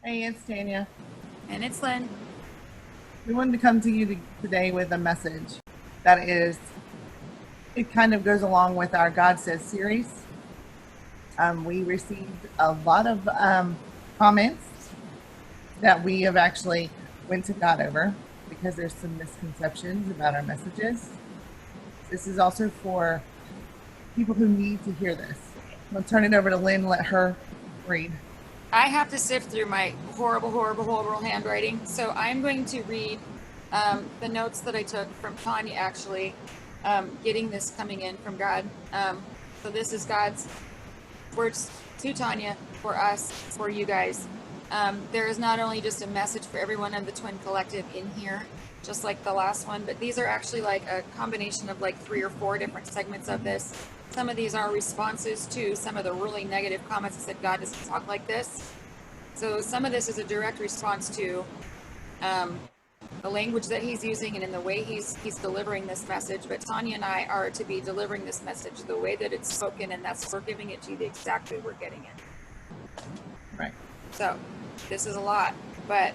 Hey, it's Tanya. And it's Lynn. We wanted to come to you today with a message that it kind of goes along with our God Says series. We received a lot of comments that we have actually went to God over because there's some misconceptions about our messages. This is also for people who need to hear this. I'll turn it over to Lynn, let her read. I have to sift through my horrible handwriting. So I'm going to read the notes that I took from Tanya, actually, getting this coming in from God. So this is God's words to Tanya, for us, for you guys. There is not only just a message for everyone in the Twin Collective in here, just like the last one, but these are actually like a combination of like 3 or 4 different segments of this. Some of these are responses to some of the really negative comments that said God doesn't talk like this. So some of this is a direct response to the language that he's using and in the way he's delivering this message. But Tanya and I are to be delivering this message the way that it's spoken, and that's we're giving it to you the exact way we're getting it. Right. So this is a lot, but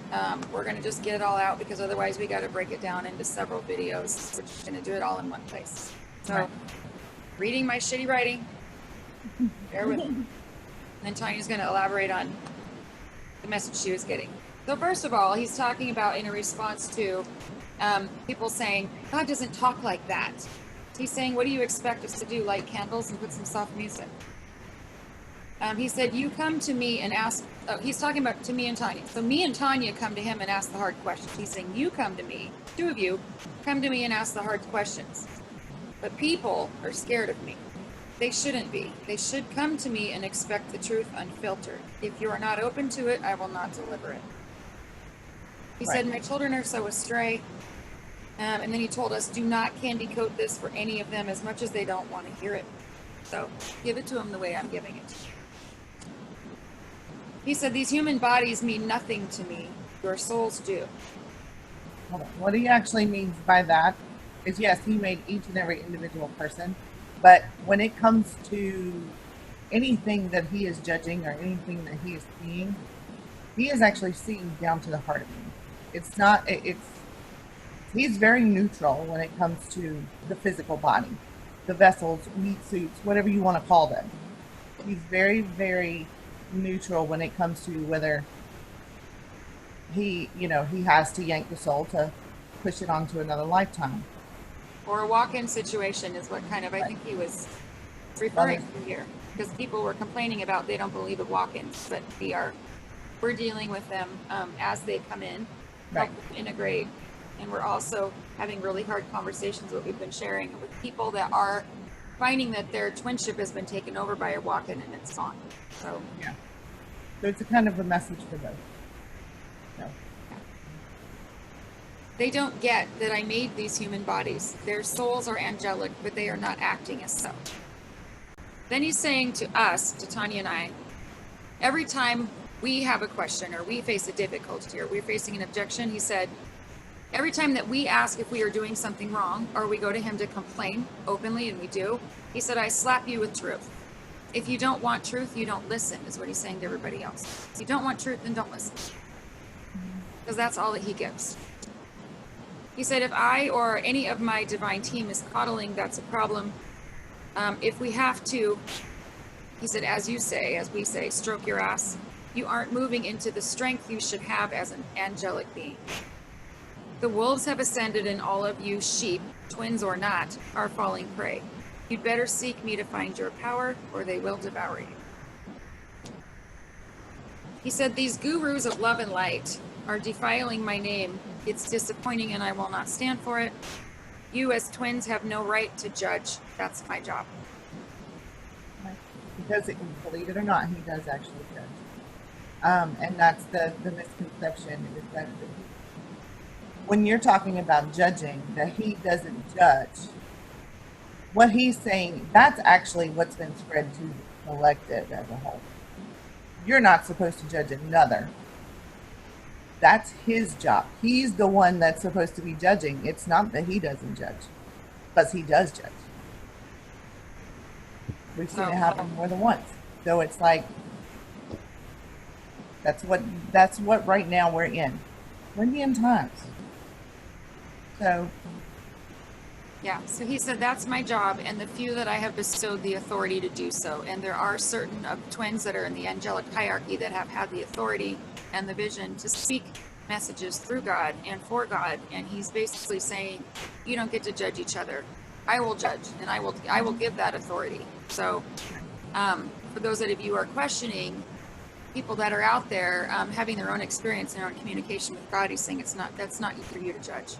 we're going to just get it all out because otherwise we got to break it down into several videos. We're just going to do it all in one place. So right. Reading my shitty writing, bear with me. And then Tanya's going to elaborate on the message she was getting. So first of all, he's talking about in a response to people saying, God doesn't talk like that. He's saying, what do you expect us to do? Light candles and put some soft music? He said, you come to me and ask, he's talking about to me and Tanya. So me and Tanya come to him and ask the hard questions. He's saying, you come to me, 2 of you, come to me and ask the hard questions. But people are scared of me. They shouldn't be. They should come to me and expect the truth unfiltered. If you are not open to it, I will not deliver it. He said, my children are so astray. And then he told us, do not candy coat this for any of them as much as they don't want to hear it. So give it to them the way I'm giving it. He said, these human bodies mean nothing to me. Your souls do. What he actually means by that is, yes, he made each and every individual person. But when it comes to anything that he is judging or anything that he is seeing, he is actually seeing down to the heart of me. It's not, he's very neutral when it comes to the physical body, the vessels, meat suits, whatever you want to call them. He's very, very neutral when it comes to whether he has to yank the soul to push it onto another lifetime. Or a walk-in situation is what kind of, I think he was referring to here. Because people were complaining about they don't believe in walk-ins, but we're dealing with them as they come in, help them integrate. And we're also having really hard conversations, what we've been sharing with people that are finding that their twinship has been taken over by a walk-in and it's gone. So yeah. So it's a kind of a message for both. No. They don't get that I made these human bodies. Their souls are angelic, but they are not acting as so. Then he's saying to us, to Tanya and I, every time we have a question or we face a difficulty or we're facing an objection, he said, every time that we ask if we are doing something wrong or we go to him to complain openly, and we do, he said, I slap you with truth. If you don't want truth, you don't listen, is what he's saying to everybody else. If you don't want truth, then don't listen. Because that's all that he gives. He said, if I or any of my divine team is coddling, that's a problem. If we have to, he said, as we say, stroke your ass, you aren't moving into the strength you should have as an angelic being. The wolves have ascended, and all of you sheep, twins or not, are falling prey. You'd better seek me to find your power, or they will devour you. He said, these gurus of love and light are defiling my name. It's disappointing and I will not stand for it. You as twins have no right to judge. That's my job. Because, believe it or not, he does actually judge. And that's the misconception, is that when you're talking about judging, that he doesn't judge. What he's saying, that's actually what's been spread to the collective as a whole. You're not supposed to judge another. That's his job. He's the one that's supposed to be judging. It's not that he doesn't judge, but he does judge. We've seen it happen more than once. So it's like, That's what right now we're in. We're in the end times. So Yeah, so he said, that's my job, and the few that I have bestowed the authority to do so. And there are certain twins that are in the angelic hierarchy that have had the authority and the vision to speak messages through God and for God. And he's basically saying, you don't get to judge each other. I will judge, and I will give that authority. So for those of you who are questioning, people that are out there having their own experience and their own communication with God, he's saying that's not for you to judge.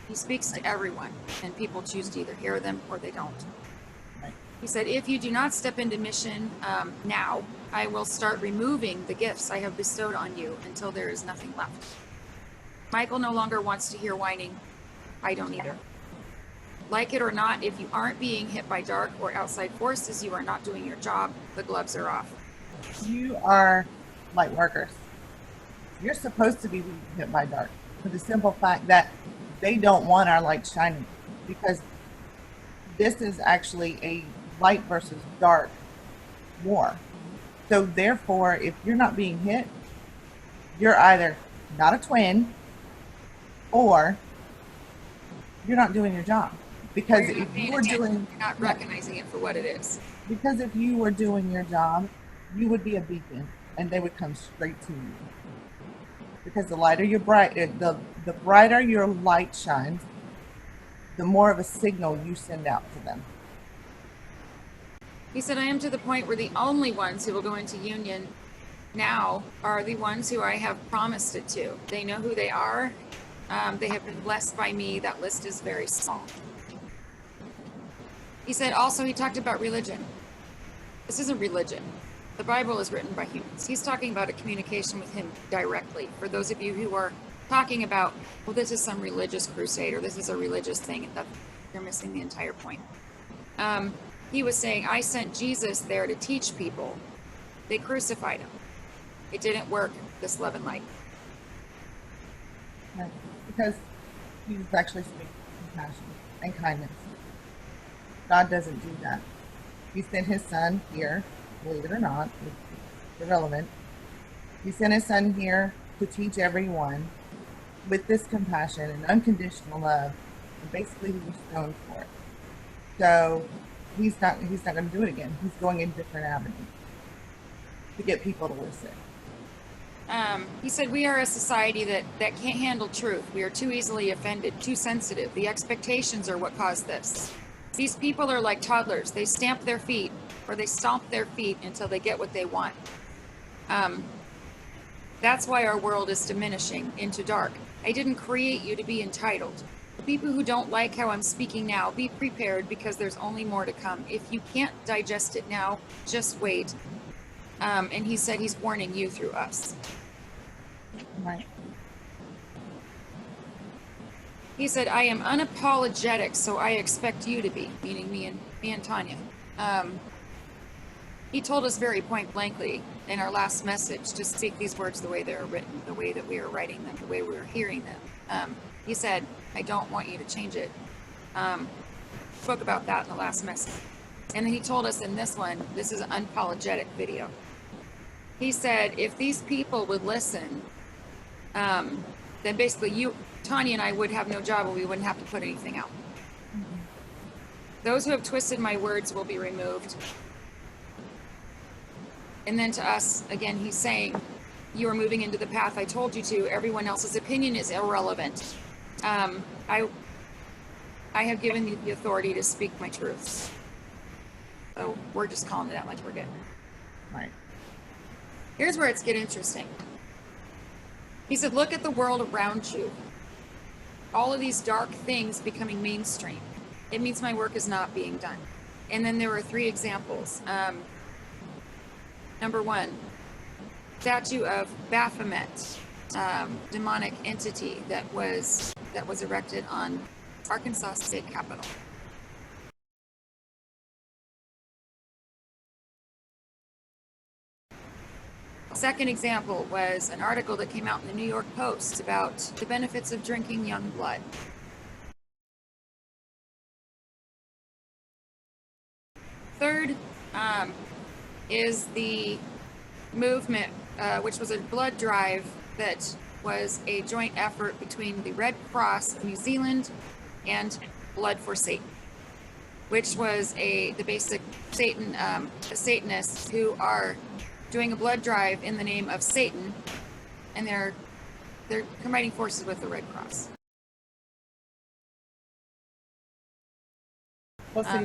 He speaks to everyone, and people choose to either hear them or they don't. He said, if you do not step into mission now, I will start removing the gifts I have bestowed on you until there is nothing left. Michael no longer wants to hear whining. I don't either. Like it or not, if you aren't being hit by dark or outside forces, you are not doing your job. The gloves are off. you are light workers. You're supposed to be hit by dark for the simple fact that they don't want our light shining, because this is actually a light versus dark war. So therefore, if you're not being hit, you're either not a twin or you're not doing your job. Because Or you're if not paying you were attention. doing, You're not recognizing it for what it is. because if you were doing your job, you would be a beacon and they would come straight to you. Because the lighter your the brighter your light shines, the more of a signal you send out to them. He said, I am to the point where the only ones who will go into union now are the ones who I have promised it to. They know who they are. They have been blessed by me. That list is very small. He said also, he talked about religion. This isn't religion. The Bible is written by humans. He's talking about a communication with him directly. For those of you who are talking about, well, this is some religious crusade or this is a religious thing, that you're missing the entire point. He was saying, I sent Jesus there to teach people. They crucified him. It didn't work, this love and light. Right. Because Jesus actually speaks compassion and kindness. God doesn't do that. He sent his son here, believe it or not, it's irrelevant. He sent his son here to teach everyone with this compassion and unconditional love. And basically he was stoned for it. So he's not going to do it again. He's going in different avenues to get people to listen. He said, we are a society that can't handle truth. We are too easily offended, too sensitive. The expectations are what caused this. These people are like toddlers. They stamp their feet, or they stomp their feet until they get what they want. That's why our world is diminishing into dark. I didn't create you to be entitled. The people who don't like how I'm speaking now, be prepared, because there's only more to come. If you can't digest it now, just wait. And he said he's warning you through us. Right. He said, I am unapologetic, so I expect you to be, meaning me and Tanya. He told us very point blankly in our last message to speak these words the way they are written, the way that we are writing them, the way we are hearing them. He said, I don't want you to change it. Spoke about that in the last message. And then he told us in this one, this is an unapologetic video. He said, if these people would listen, then basically Tanya and I would have no job, and we wouldn't have to put anything out. Mm-hmm. Those who have twisted my words will be removed. And then to us, again, he's saying, you are moving into the path I told you to. Everyone else's opinion is irrelevant. I have given you the authority to speak my truths. So we're just calling it out like we're good. Right. Here's where it's getting interesting. He said, look at the world around you. All of these dark things becoming mainstream. It means my work is not being done. And then there were 3 examples. Number 1, statue of Baphomet, demonic entity that was erected on Arkansas State Capitol. Second example was an article that came out in the New York Post about the benefits of drinking young blood. Third is the movement which was a blood drive that was a joint effort between the Red Cross of New Zealand and Blood for Satan, which was the basic Satanists who are doing a blood drive in the name of Satan, and they're combining forces with the Red Cross. Well, see,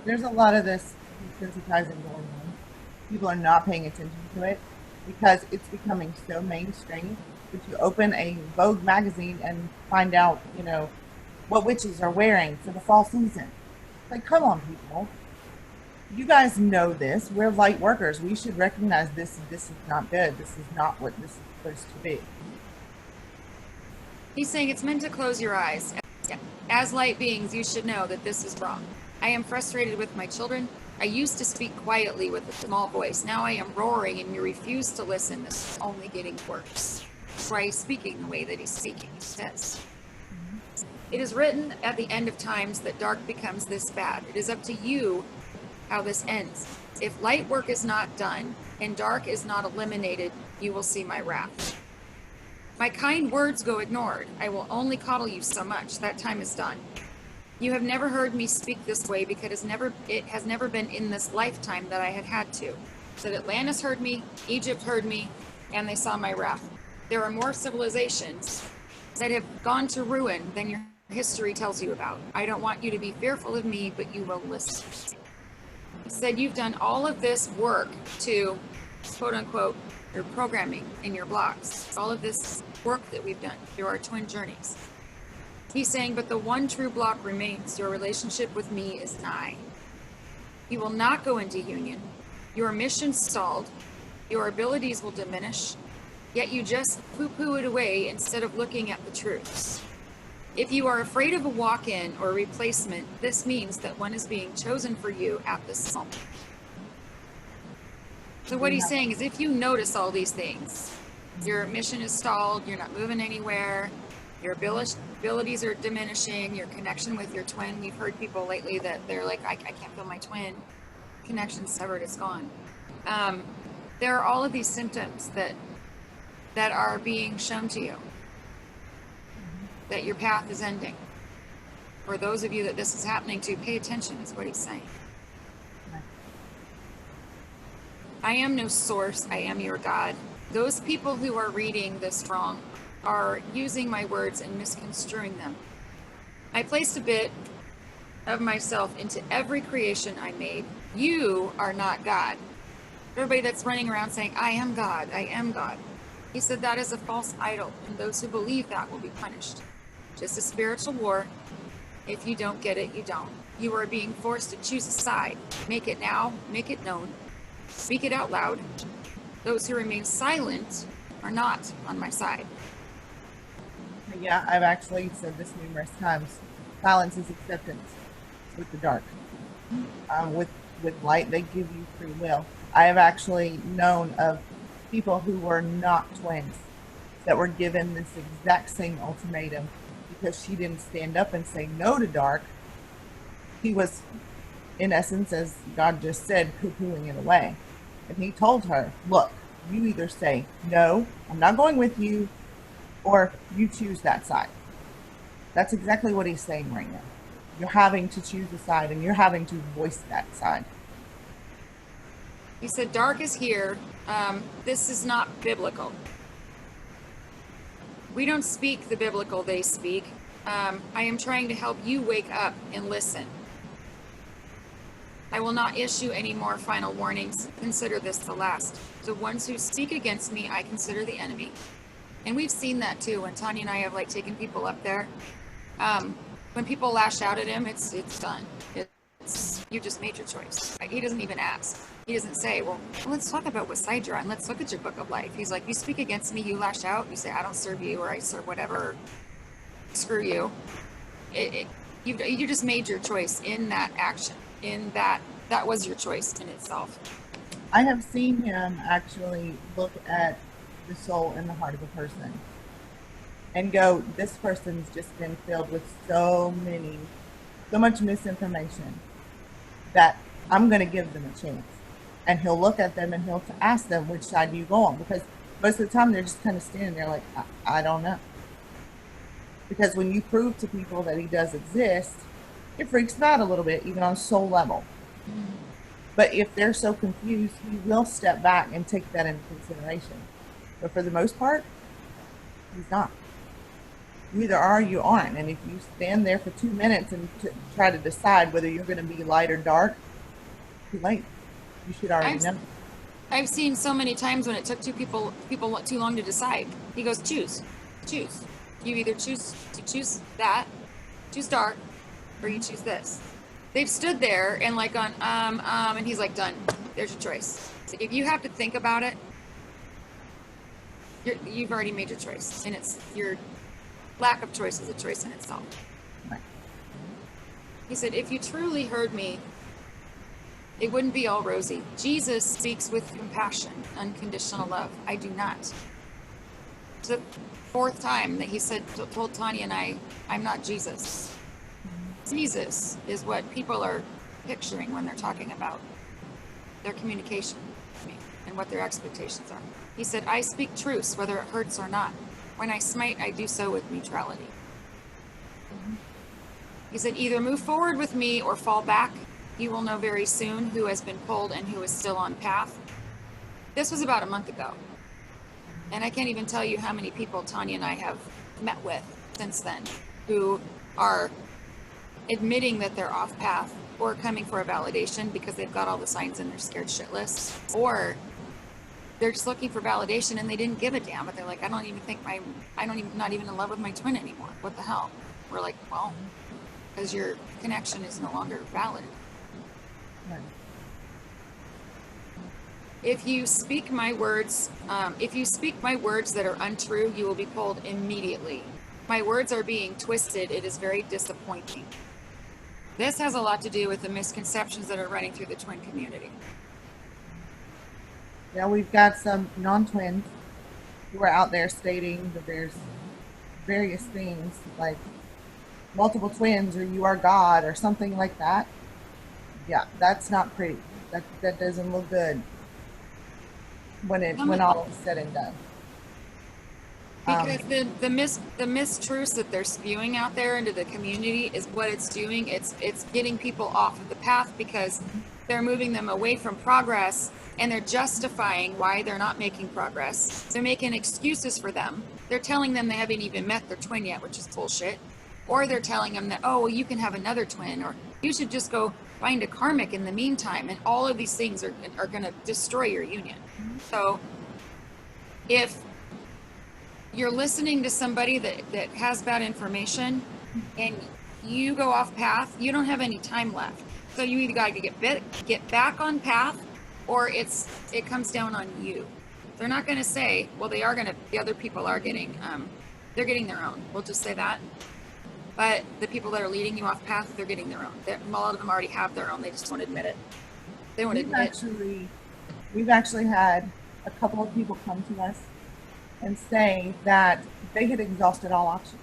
there's a lot of this desensitizing going on. People are not paying attention to it because it's becoming so mainstream that you open a Vogue magazine and find out, you know, what witches are wearing for the fall season. Like, come on, people. You guys know this. We're light workers. We should recognize this. This is not good. This is not what this is supposed to be. He's saying it's meant to close your eyes. As light beings, you should know that this is wrong. I am frustrated with my children. I used to speak quietly with a small voice. Now I am roaring and you refuse to listen. This is only getting worse. That's why he's speaking the way that he's speaking, he says. It is written at the end of times that dark becomes this bad. It is up to you how this ends. If light work is not done and dark is not eliminated, you will see my wrath. My kind words go ignored. I will only coddle you so much. That time is done. You have never heard me speak this way because it has never been in this lifetime that I had to. So Atlantis heard me, Egypt heard me, and they saw my wrath. There are more civilizations that have gone to ruin than your history tells you about. I don't want you to be fearful of me, but you will listen. He said you've done all of this work to, quote unquote, your programming in your blocks. All of this work that we've done through our twin journeys. He's saying, but the one true block remains. Your relationship with me is nigh. You will not go into union. Your mission stalled. Your abilities will diminish. Yet you just poo-poo it away instead of looking at the truths. If you are afraid of a walk-in or a replacement, this means that one is being chosen for you at this moment. So what he's saying is if you notice all these things, your mission is stalled, you're not moving anywhere, your abilities are diminishing, your connection with your twin. We've heard people lately that they're like, I can't feel my twin. Connection severed, it's gone. There are all of these symptoms that are being shown to you. That your path is ending. For those of you that this is happening to, pay attention is what he's saying. I am no source, I am your God. Those people who are reading this wrong are using my words and misconstruing them. I placed a bit of myself into every creation I made. You are not God. Everybody that's running around saying, I am God, I am God. He said that is a false idol, and those who believe that will be punished. Just a spiritual war. If you don't get it, you don't. You are being forced to choose a side. Make it now, make it known. Speak it out loud. Those who remain silent are not on my side. Yeah, I've actually said this numerous times. Silence is acceptance with the dark. With light, they give you free will. I have actually known of people who were not twins that were given this exact same ultimatum because she didn't stand up and say no to dark. He was, in essence, as God just said, poo-pooing it away. And he told her, look, you either say, no, I'm not going with you, or you choose that side. That's exactly what he's saying right now. You're having to choose a side, and you're having to voice that side. He said, dark is here. This is not biblical. We don't speak the biblical they speak. I am trying to help you wake up and listen. I will not issue any more final warnings. Consider this the last. The ones who speak against me, I consider the enemy. And we've seen that too. When Tanya and I have taken people up there, when people lash out at him, it's done. You just made your choice. He doesn't even ask. He doesn't say, well, let's talk about what side you're on. Let's look at your book of life. He's like, you speak against me, you lash out. You say, I don't serve you, or I serve whatever. Screw you. You just made your choice in that action. In that was your choice in itself. I have seen him actually look at the soul and the heart of a person and go, this person's just been filled with so much misinformation that I'm going to give them a chance. And he'll look at them and he'll ask them, which side do you go on? Because most of the time they're just kind of standing there like, I don't know. Because when you prove to people that he does exist, it freaks them out a little bit, even on a soul level. But if they're so confused, he will step back and take that into consideration. But for the most part, he's not. You either are or you aren't. And if you stand there for 2 minutes and try to decide whether you're going to be light or dark, too late. You should already know. I've seen so many times when it took people too long to decide. He goes, choose. You either choose that, choose dark, or you choose this. They've stood there and like on and he's like, done. There's your choice. So if you have to think about it, you've already made your choice, and it's your lack of choice is a choice in itself. Right. He said, if you truly heard me, it wouldn't be all rosy. Jesus speaks with compassion, unconditional love. I do not. It's the 4th time that he told Tanya and I'm not Jesus. Jesus is what people are picturing when they're talking about their communication with me and what their expectations are. He said, I speak truths, whether it hurts or not. When I smite, I do so with neutrality. He said, either move forward with me or fall back. You will know very soon who has been pulled and who is still on path. This was about a month ago. And I can't even tell you how many people Tanya and I have met with since then who are admitting that they're off path or coming for a validation because they've got all the signs and they're scared shitless, or they're just looking for validation and they didn't give a damn, but they're like, not even in love with my twin anymore. What the hell? We're like, well, because your connection is no longer valid. Right. If you speak my words that are untrue, you will be pulled immediately. My words are being twisted. It is very disappointing. This has a lot to do with the misconceptions that are running through the twin community. Yeah, we've got some non-twins who are out there stating that there's various things like multiple twins or you are God or something like that. Yeah, that's not pretty. That doesn't look good when all is said and done. Because the mistruths that they're spewing out there into the community is what it's doing. It's getting people off of the path because they're moving them away from progress, and they're justifying why they're not making progress. They're making excuses for them. They're telling them they haven't even met their twin yet, which is bullshit. Or they're telling them that, oh, well, you can have another twin, or you should just go find a karmic in the meantime. And all of these things are going to destroy your union. So if you're listening to somebody that has bad information and you go off path, you don't have any time left. So you either got to get back on path, or it comes down on you. They're not going to say, well, the other people are getting, they're getting their own. We'll just say that. But the people that are leading you off path, they're getting their own. A lot of them already have their own. They just won't admit it. They won't admit it. We've actually had a couple of people come to us and say that they had exhausted all options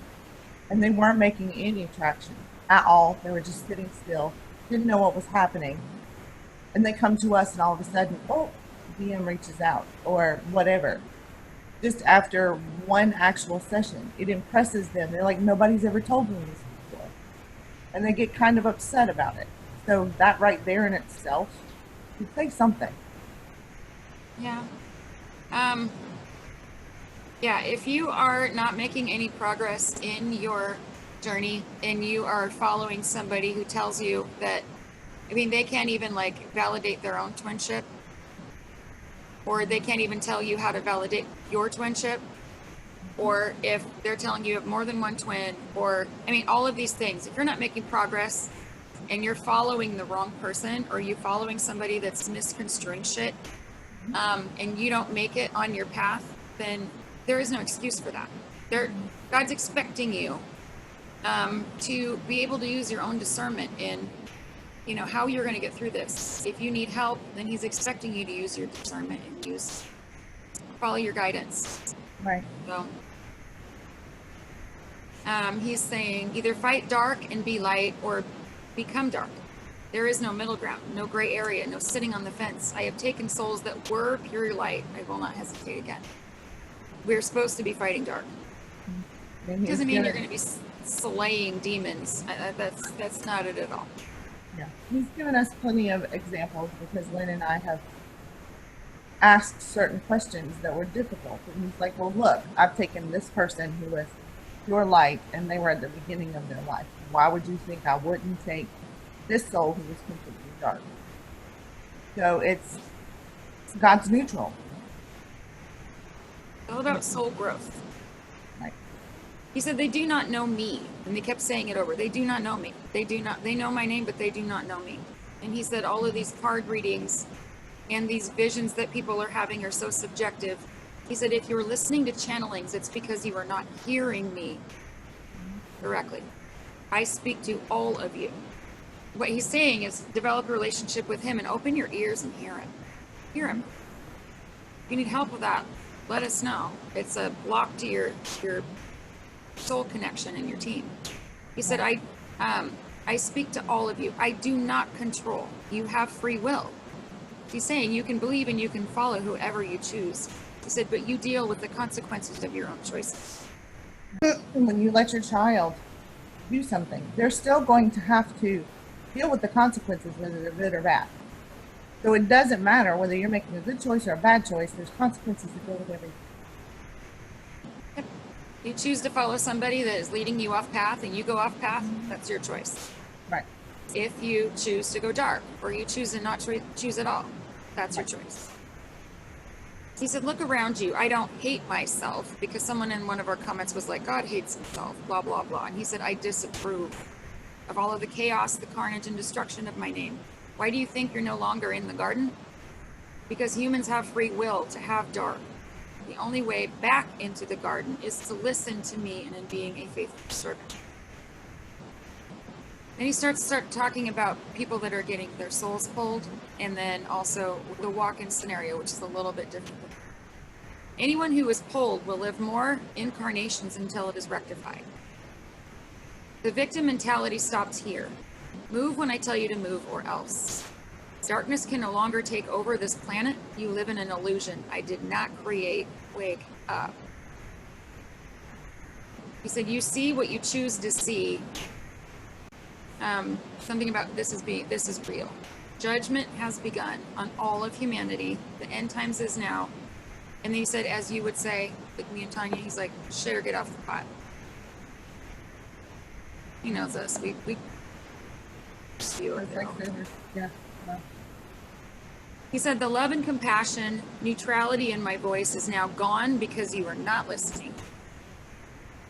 and they weren't making any traction at all. They were just sitting still, didn't know what was happening. And they come to us and all of a sudden, oh, DM reaches out or whatever. Just after one actual session, it impresses them. They're like, nobody's ever told me this before. And they get kind of upset about it. So that right there in itself could say something. Yeah. Yeah, if you are not making any progress in your journey and you are following somebody who tells you that, they can't even validate their own twinship, or they can't even tell you how to validate your twinship, or if they're telling you have more than one twin, or, all of these things, if you're not making progress and you're following the wrong person, or you're following somebody that's misconstruing shit, and you don't make it on your path, then there is no excuse for that. God's expecting you to be able to use your own discernment in, how you're going to get through this. If you need help, then He's expecting you to use your discernment and follow your guidance. Right. So, He's saying either fight dark and be light, or become dark. There is no middle ground, no gray area, no sitting on the fence. I have taken souls that were pure light. I will not hesitate again. we're supposed to be fighting dark. And Doesn't mean you're going to be slaying demons. That's not it at all. Yeah, he's given us plenty of examples because Lynn and I have asked certain questions that were difficult. And he's like, well, look, I've taken this person who was pure light and they were at the beginning of their life. Why would you think I wouldn't take this soul who was completely dark? So it's God's neutral. All about soul growth. Right. He said, they do not know me. And they kept saying it over. They do not know me. They know my name, but they do not know me. And he said, all of these card readings and these visions that people are having are so subjective. He said, if you're listening to channelings, it's because you are not hearing me directly. I speak to all of you. What he's saying is develop a relationship with him and open your ears and hear him. Hear him. If you need help with that, let us know. It's a block to your soul connection in your team. He said, I speak to all of you. I do not control. You have free will. He's saying you can believe and you can follow whoever you choose. He said, but you deal with the consequences of your own choices. When you let your child do something, they're still going to have to deal with the consequences, whether they're good or bad. So it doesn't matter whether you're making a good choice or a bad choice, there's consequences that go with everything. Yep. You choose to follow somebody that is leading you off path and you go off path, that's your choice. Right. If you choose to go dark or you choose to not choose at all, that's your choice. He said, look around you. I don't hate myself, because someone in one of our comments was like, God hates himself, blah, blah, blah. And he said, I disapprove of all of the chaos, the carnage, and destruction of my name. Why do you think you're no longer in the garden? Because humans have free will to have dark. The only way back into the garden is to listen to me and in being a faithful servant. Then he starts talking about people that are getting their souls pulled, and then also the walk-in scenario, which is a little bit different. Anyone who is pulled will live more incarnations until it is rectified. The victim mentality stops here. Move when I tell you to move, or else. Darkness can no longer take over this planet. You live in an illusion I did not create. Wake up. He said, you see what you choose to see. Something about this is real. Judgment has begun on all of humanity. The end times is now. And then he said, as you would say, like me and Tanya, he's like, shit or get off the pot. He knows us. We Yeah. He said, the love and compassion, neutrality in my voice is now gone because you are not listening.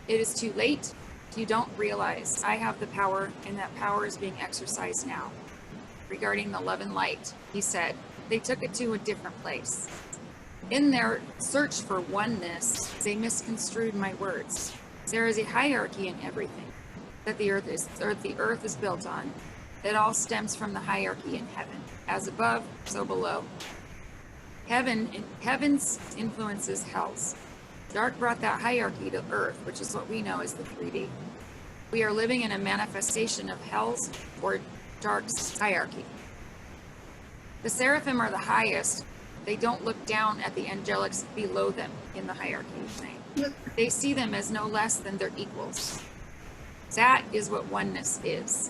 It is too late. You don't realize I have the power, and that power is being exercised now. Regarding the love and light, he said, they took it to a different place. In their search for oneness, they misconstrued my words. There is a hierarchy in everything that the earth is built on. It all stems from the hierarchy in heaven. As above, so below. Heaven's influences hell's. Dark brought that hierarchy to earth, which is what we know as the 3D. We are living in a manifestation of hell's or dark's hierarchy. The seraphim are the highest. They don't look down at the angelics below them in the hierarchy. They see them as no less than their equals. That is what oneness is.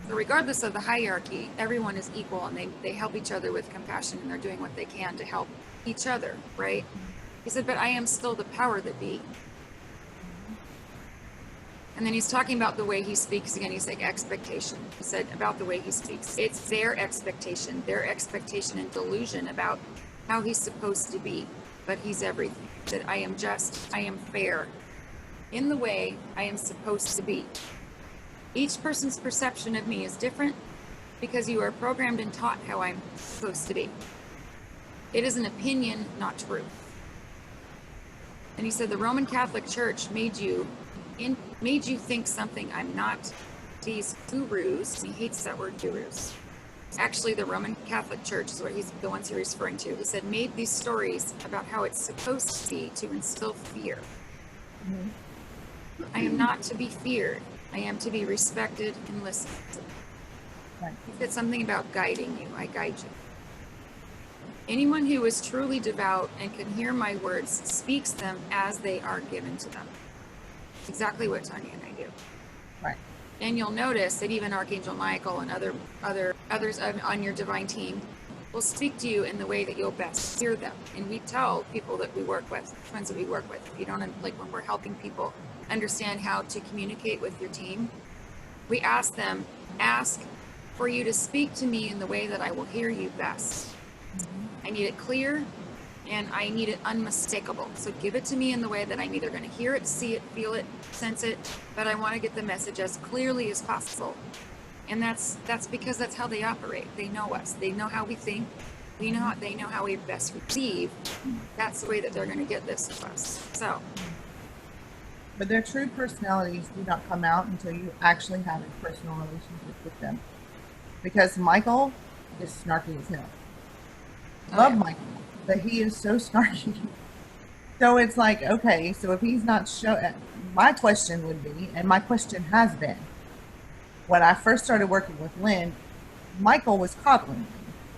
So regardless of the hierarchy, everyone is equal, and they help each other with compassion, and they're doing what they can to help each other, right? He said, but I am still the power that be. And then he's talking about the way he speaks again. He's like, expectation. He said about the way he speaks. It's their expectation and delusion about how he's supposed to be. But he's everything. He said, I am just, I am fair in the way I am supposed to be. Each person's perception of me is different because you are programmed and taught how I'm supposed to be. It is an opinion, not truth. And he said the Roman Catholic Church made you think something I'm not. These gurus, he hates that word gurus. Actually, the Roman Catholic Church is what the ones he's referring to. He said made these stories about how it's supposed to be to instill fear. I am not to be feared. I am to be respected and listened to. He said something about guiding you. I guide you. Anyone who is truly devout and can hear my words speaks them as they are given to them. Exactly what Tanya and I do. Right. And you'll notice that even Archangel Michael and others on your divine team will speak to you in the way that you'll best hear them. And we tell people that we work with, friends that we work with, if you don't, like when we're helping people understand how to communicate with your team, we ask them, ask for you to speak to me in the way that I will hear you best. I need it clear and I need it unmistakable. So give it to me in the way that I'm either going to hear it, see it, feel it, sense it, but I want to get the message as clearly as possible. And that's because that's how they operate. They know us. They know how we think. They know how we best receive. That's the way that they're going to get this to us. So. But their true personalities do not come out until you actually have a personal relationship with them. Because Michael is snarky as hell. Love Michael, but he is so snarky. So it's like, okay, so if he's not my question would be, and my question has been, when I first started working with Lin, Michael was coddling me.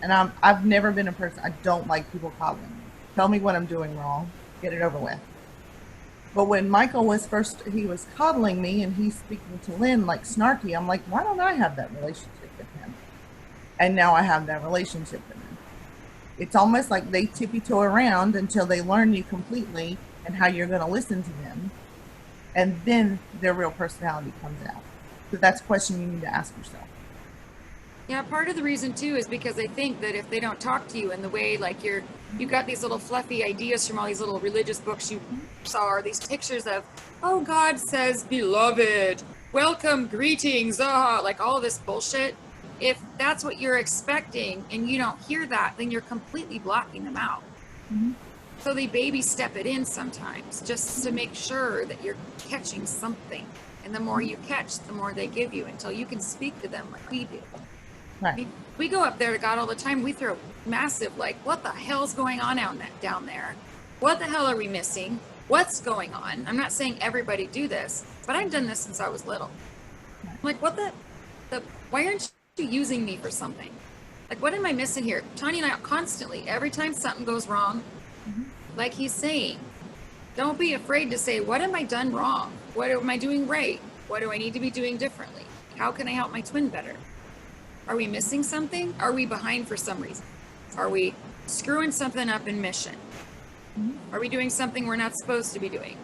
And I've never been a person, I don't like people coddling me. Tell me what I'm doing wrong, get it over with. But when Michael was he was coddling me and he's speaking to Lin like snarky, I'm like, why don't I have that relationship with him? And now I have that relationship with him. It's almost like they tippy-toe around until they learn you completely and how you're going to listen to them. And then their real personality comes out. So that's a question you need to ask yourself. Yeah, part of the reason too is because they think that if they don't talk to you in the way like you got these little fluffy ideas from all these little religious books you saw, or these pictures of, oh, God says, beloved, welcome, greetings, like all this bullshit. If that's what you're expecting and you don't hear that, then you're completely blocking them out. Mm-hmm. So they baby step it in sometimes just to make sure that you're catching something. And the more you catch, the more they give you until you can speak to them like we do. Right. We go up there to God all the time. We throw massive, like, what the hell's going on down there? What the hell are we missing? What's going on? I'm not saying everybody do this, but I've done this since I was little. I'm like, what why aren't you using me for something? Like, what am I missing here? Tanya and I constantly, every time something goes wrong, like he's saying, don't be afraid to say, what am I done wrong? What am I doing right? What do I need to be doing differently? How can I help my twin better? Are we missing something? Are we behind for some reason? Are we screwing something up in mission? Are we doing something we're not supposed to be doing?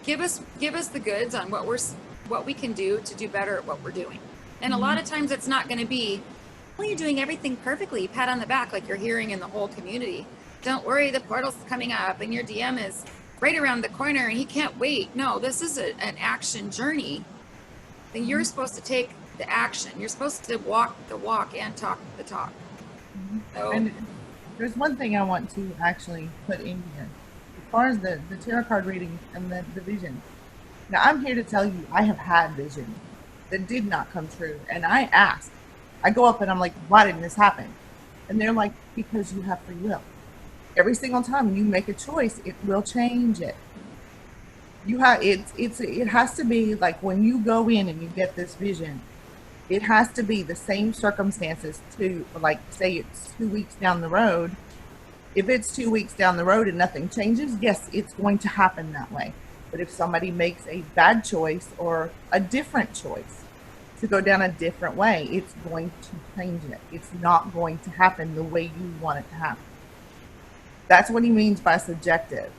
Give us the goods on what we can do to do better at what we're doing. And a lot of times it's not going to be, well, you're doing everything perfectly, pat on the back like you're hearing in the whole community. Don't worry, the portal's coming up and your DM is right around the corner and he can't wait. No, this is an action journey. And you're supposed to take the action. You're supposed to walk the walk and talk the talk. So, and there's one thing I want to actually put in here. As far as the tarot card reading and the vision. Now, I'm here to tell you I have had vision that did not come true. And I ask. I go up and I'm like, why didn't this happen? And they're like, because you have free will. Every single time you make a choice, it will change it. It has to be like when you go in and you get this vision, it has to be the same circumstances to, like, say it's 2 weeks down the road. If it's 2 weeks down the road and nothing changes, yes, it's going to happen that way. But if somebody makes a bad choice or a different choice to go down a different way, it's going to change it. It's not going to happen the way you want it to happen. That's what he means by subjective.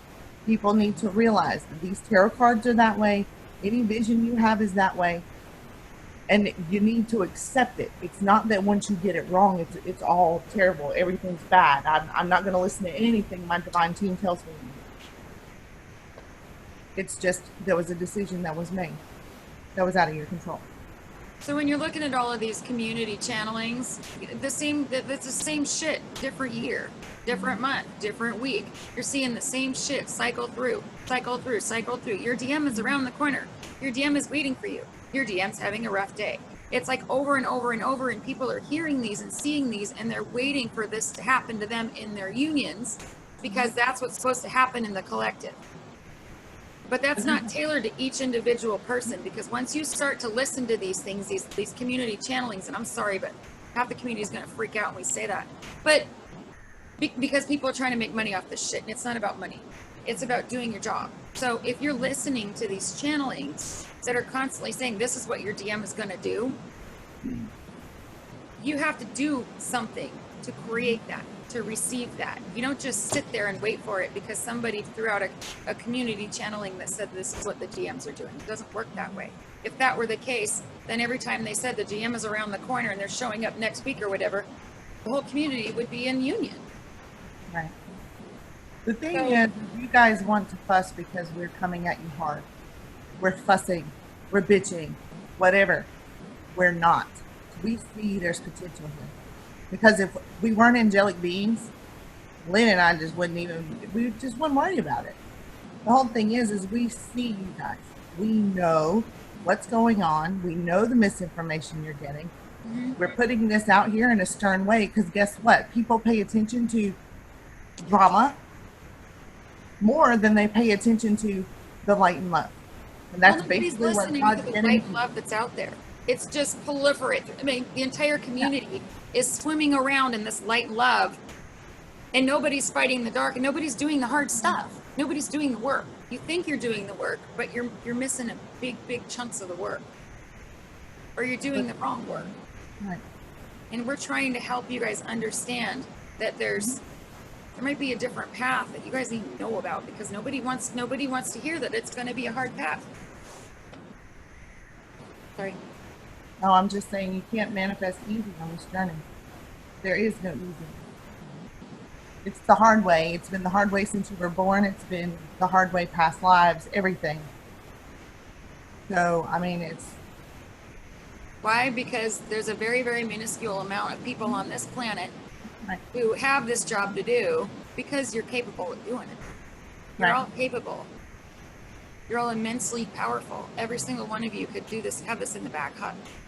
People need to realize that these tarot cards are that way. Any vision you have is that way. And you need to accept it. It's not that once you get it wrong, it's all terrible. Everything's bad. I'm not going to listen to anything my divine team tells me. It's just there was a decision that was made that was out of your control. So when you're looking at all of these community channelings, it's the same shit, different year, different month, different week. You're seeing the same shit cycle through, cycle through, cycle through. Your DM is around the corner. Your DM is waiting for you. Your DM's having a rough day. It's like over and over and over, and people are hearing these and seeing these, and they're waiting for this to happen to them in their unions because that's what's supposed to happen in the collective. But that's not tailored to each individual person, because once you start to listen to these things, these community channelings, and I'm sorry, but half the community is going to freak out when we say that. But Because people are trying to make money off this shit, and it's not about money. It's about doing your job. So if you're listening to these channelings that are constantly saying this is what your DM is going to do, you have to do something to create that, to receive that. You don't just sit there and wait for it because somebody threw out a community channeling that said this is what the GMs are doing. It doesn't work that way. If that were the case, then every time they said the GM is around the corner and they're showing up next week or whatever, the whole community would be in union. Right. The thing is, you guys want to fuss because we're coming at you hard. We're fussing, we're bitching, whatever. We're not. We see there's potential here. Because if we weren't angelic beings, Lynn and I just we just wouldn't worry about it. The whole thing is we see you guys. We know what's going on. We know the misinformation you're getting. Mm-hmm. We're putting this out here in a stern way because guess what? People pay attention to drama more than they pay attention to the light and love. And that's basically what God's to the light and love that's out there. It's just proliferate. I mean, the entire community is swimming around in this light and love, and nobody's fighting the dark, and nobody's doing the hard stuff. Nobody's doing the work. You think you're doing the work, but you're missing a big chunks of the work, or you're doing the wrong work. Right. And we're trying to help you guys understand that there might be a different path that you guys need to know about, because nobody wants to hear that it's going to be a hard path. Sorry. No, I'm just saying you can't manifest easy on this journey. There is no easy. It's the hard way. It's been the hard way since you were born. It's been the hard way past lives, everything. So, I mean, it's... Why? Because there's a very, very minuscule amount of people on this planet who have this job to do because you're capable of doing it. You're all capable. You're all immensely powerful. Every single one of you could do this, have this in the back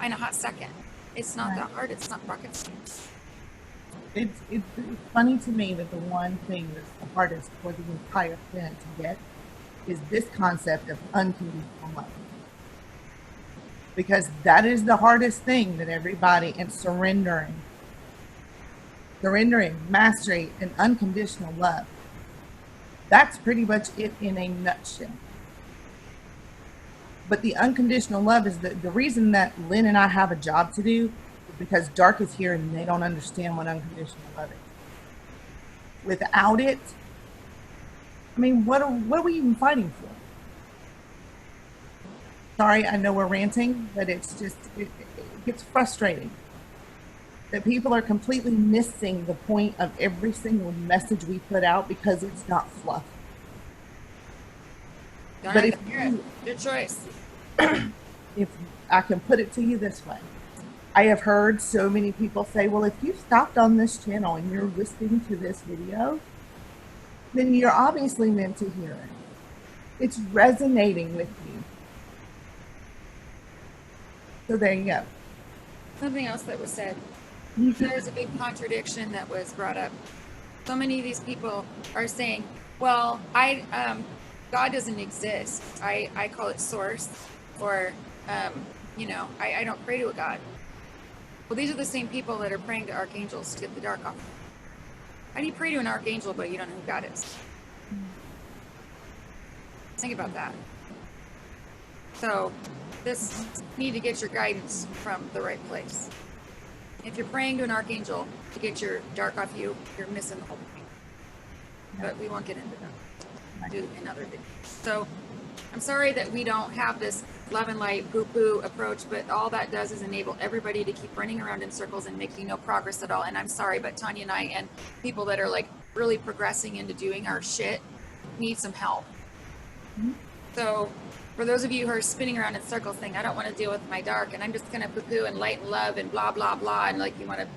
in a hot second. It's not that hard. It's not rocket science. It's funny to me that the one thing that's the hardest for the entire planet to get is this concept of unconditional love. Because that is the hardest thing that everybody, and surrendering, mastery, and unconditional love. That's pretty much it in a nutshell. But the unconditional love is the reason that Lynn and I have a job to do is because dark is here and they don't understand what unconditional love is. Without it, I mean, what are we even fighting for? Sorry, I know we're ranting, but it's just, it gets frustrating that people are completely missing the point of every single message we put out because it's not fluff. But if your choice. If I can put it to you this way, I have heard so many people say, well, if you stopped on this channel and you're listening to this video, then you're obviously meant to hear it. It's resonating with you. So there you go. Something else that was said. There's a big contradiction that was brought up. So many of these people are saying, well, God doesn't exist. I call it source, or, I don't pray to a God. Well, these are the same people that are praying to archangels to get the dark off. How do you pray to an archangel, but you don't know who God is? Think about that. So, you need to get your guidance from the right place. If you're praying to an archangel to get your dark off you, you're missing the whole thing. But we won't get into that. Do another video. So I'm sorry that we don't have this love and light poo-poo approach, but all that does is enable everybody to keep running around in circles and making no progress at all. And I'm sorry, but Tanya and I and people that are like really progressing into doing our shit need some help. Mm-hmm. So for those of you who are spinning around in circles saying, I don't want to deal with my dark and I'm just going to poo-poo and light and love and blah, blah, blah. And like you want to,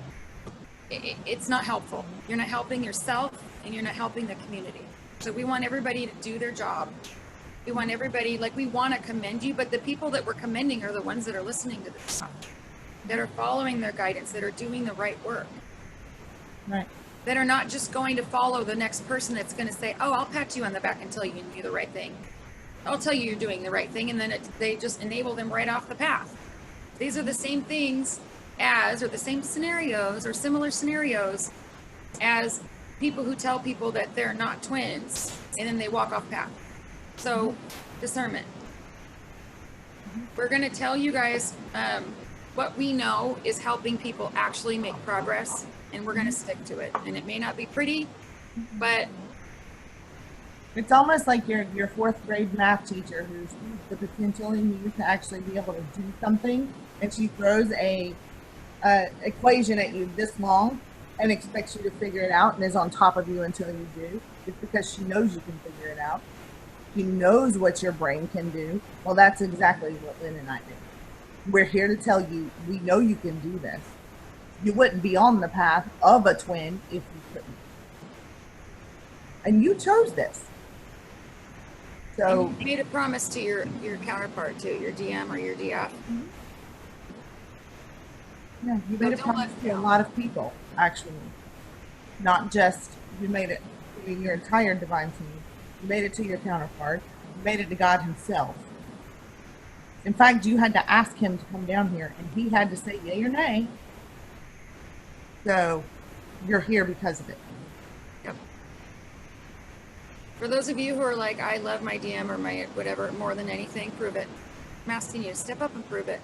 it's not helpful. You're not helping yourself and you're not helping the community. So we want everybody to do their job. We want everybody, we want to commend you, but the people that we're commending are the ones that are listening to this stuff, that are following their guidance, that are doing the right work. Right. That are not just going to follow the next person that's going to say, oh, I'll pat you on the back and tell you do the right thing. I'll tell you you're doing the right thing, and then they just enable them right off the path. These are the same things or the same scenarios or similar scenarios as people who tell people that they're not twins and then they walk off path. So discernment. We're going to tell you guys what we know is helping people actually make progress, and we're going to stick to it. And it may not be pretty, but it's almost like your fourth grade math teacher who's the potential in you to actually be able to do something, and she throws a equation at you this long and expects you to figure it out and is on top of you until you do. It's because she knows you can figure it out. She knows what your brain can do. Well, that's exactly what Lynn and I do. We're here to tell you, we know you can do this. You wouldn't be on the path of a twin if you couldn't. And you chose this. So you made a promise to your counterpart too, your DM or your DF. Yeah, you made a promise to a lot of people, actually. Not just, you made it to your entire divine team. You made it to your counterpart. You made it to God himself. In fact, you had to ask him to come down here, and he had to say yay or nay. So you're here because of it. Yep. For those of you who are like, I love my DM or my whatever more than anything, prove it. I'm asking you to step up and prove it.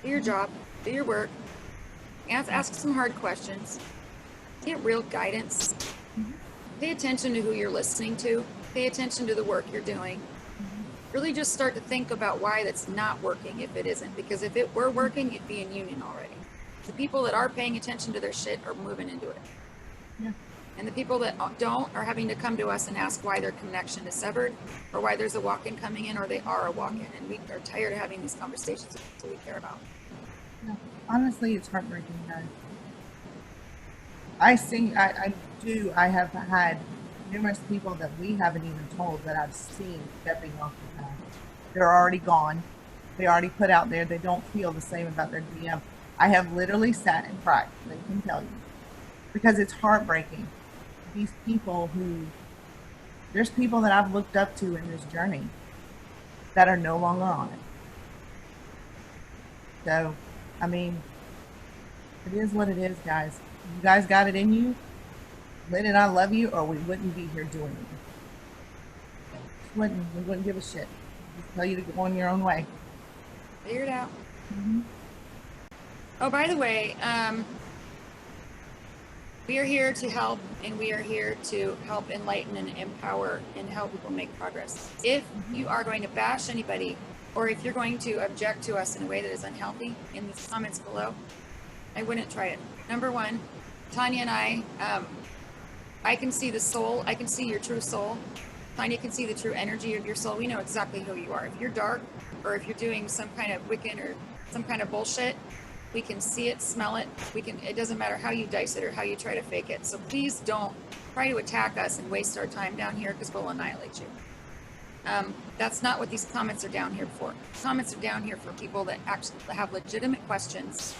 Do your job. Do your work. Ask some hard questions. Get real guidance. Pay attention to who you're listening to. Pay attention to the work you're doing. Really just start to think about why that's not working if it isn't. Because if it were working, it'd be in union already. The people that are paying attention to their shit are moving into it. Yeah. And the people that don't are having to come to us and ask why their connection is severed, or why there's a walk-in coming in, or they are a walk-in. And we are tired of having these conversations with people we care about. Yeah. Honestly, it's heartbreaking, guys. I have had numerous people that we haven't even told that I've seen stepping off the path. They're already gone. They already put out there. They don't feel the same about their DM. I have literally sat and cried, I can tell you. Because it's heartbreaking. These people there's people that I've looked up to in this journey that are no longer on it. So, I mean, it is what it is, guys. You guys got it in you. Lynn and I love you, or we wouldn't be here doing it. We wouldn't give a shit. Just tell you to go on your own way. Figure it out. Oh, by the way, we are here to help, and we are here to help enlighten and empower and help people make progress. If you are going to bash anybody, or if you're going to object to us in a way that is unhealthy, in the comments below, I wouldn't try it. Number one, Tanya and I can see the soul. I can see your true soul. Tanya can see the true energy of your soul. We know exactly who you are. If you're dark, or if you're doing some kind of Wiccan or some kind of bullshit, we can see it, smell it. It doesn't matter how you dice it or how you try to fake it. So please don't try to attack us and waste our time down here, because we'll annihilate you. That's not what these comments are down here for. Comments are down here for people that actually have legitimate questions,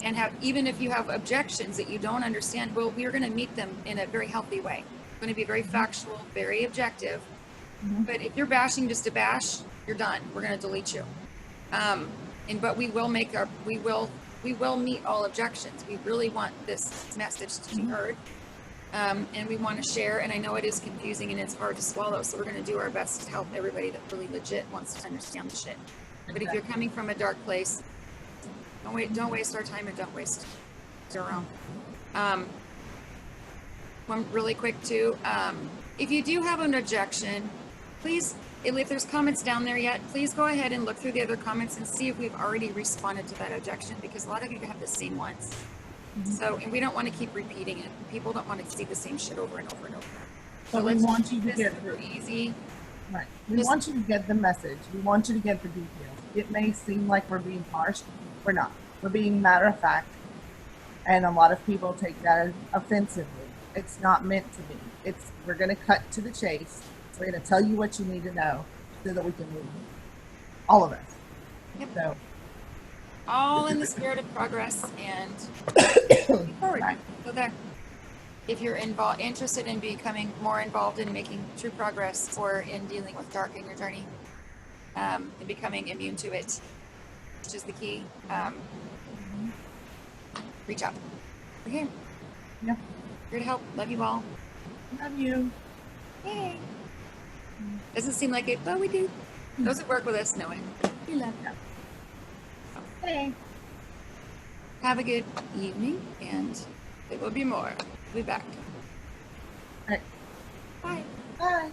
and even if you have objections that you don't understand, well, we are going to meet them in a very healthy way. It's going to be very factual, very objective. But if you're bashing just to bash, you're done. We're going to delete you. But we will meet all objections. We really want this message to be heard. And we want to share, and I know it is confusing and it's hard to swallow, so we're going to do our best to help everybody that really legit wants to understand the shit. But if you're coming from a dark place, don't waste our time, and don't waste your own. One really quick too, if you do have an objection, please, if there's comments down there yet, please go ahead and look through the other comments and see if we've already responded to that objection, because a lot of you have the same ones. So, and we don't want to keep repeating it. People don't want to see the same shit over and over and over. So we want you to get easy. Right. We want you to get the message. We want you to get the details. It may seem like we're being harsh. We're not. We're being matter of fact. And a lot of people take that offensively. It's not meant to be. We're going to cut to the chase. We're going to tell you what you need to know so that we can move. All of us. Yep. So, all in the spirit of progress and forward. Right. So there. If you're interested in becoming more involved in making true progress, or in dealing with dark in your journey, and becoming immune to it, which is the key, reach out. Okay. Yeah. Here to help. Love you all. Love you. Yay. Doesn't seem like it, but we do. Those that work with us know it. We love you. Hey. Have a good evening, and there will be more. We'll be back. All right. Bye. Bye.